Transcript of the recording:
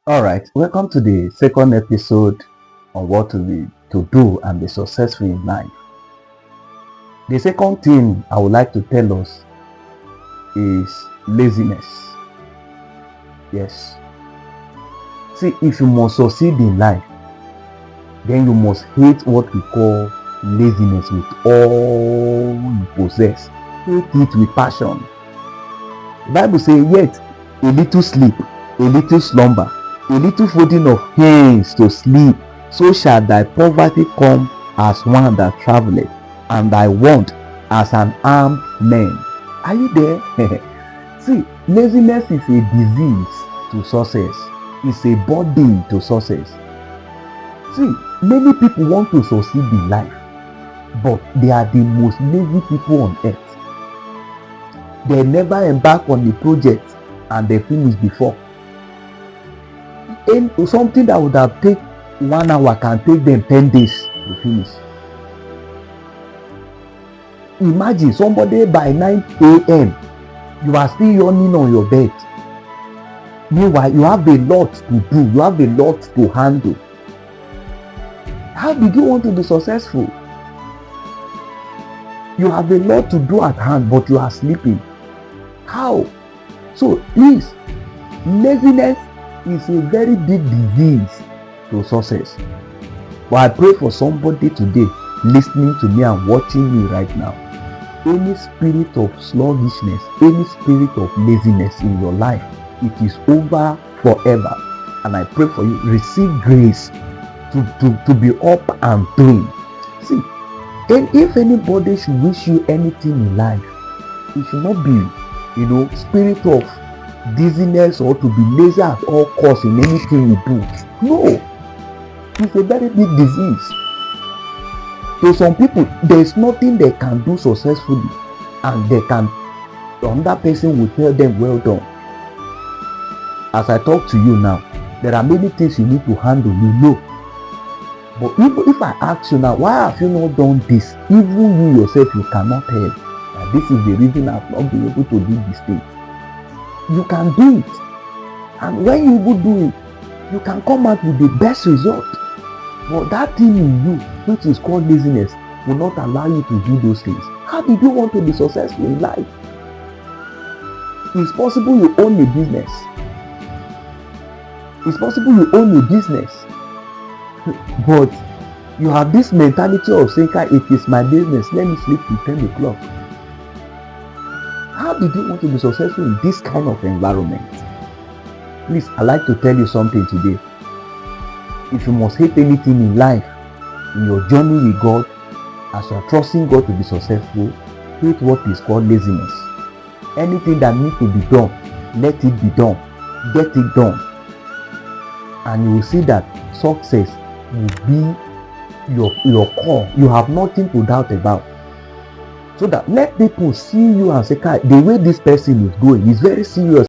All right, welcome to the second episode on what to do and be successful in life. The second thing I would like to tell us is laziness. Yes. See, if you must succeed in life, then you must hate what we call laziness with all you possess. Hate it with passion. The Bible says, yet a little sleep, a little slumber, a little folding of hands to sleep, so shall thy poverty come as one that travelleth, and thy want as an armed man. Are you there? See, laziness is a disease to success. It's a burden to success. See, many people want to succeed in life, but they are the most lazy people on earth. They never embark on the project and they finish before. And something that would have taken 1 hour can take them 10 days to finish. Imagine somebody by 9 a.m. you are still yawning on your bed. Meanwhile, you have a lot to do, you have a lot to handle. How did you want to be successful? You have a lot to do at hand, but you are sleeping. How? So please, laziness is a very big disease to success. But I pray for somebody today listening to me and watching me right now. Any spirit of sluggishness, any spirit of laziness in your life, it is over forever. And I pray for you, receive grace to be up and doing. See, and if anybody should wish you anything in life, it should not be, spirit of dizziness or to be lazy at all costs in anything you do. No, it's a very big disease. To some people, there is nothing they can do successfully, and another person will tell them, well done. As I talk to you now, there are many things you need to handle, But if I ask you now, why have you not done this? Even you yourself, you cannot tell that this is the reason I've not been able to do this thing. You can do it. And when you go do it, you can come out with the best result. But that thing in you, which is called laziness, will not allow you to do those things. How did you want to be successful in life? It's possible you own a business. It's possible you own a business. But you have this mentality of saying, it is my business, let me sleep till 10 o'clock. How did you want to be successful in this kind of environment? Please, I'd like to tell you something today. If you must hate anything in life, in your journey with God, as you are trusting God to be successful, hate what is called laziness. Anything that needs to be done, let it be done. Get it done. And you will see that success will be your core. You have nothing to doubt about. So that let people see you and say, the way this person is going is very serious.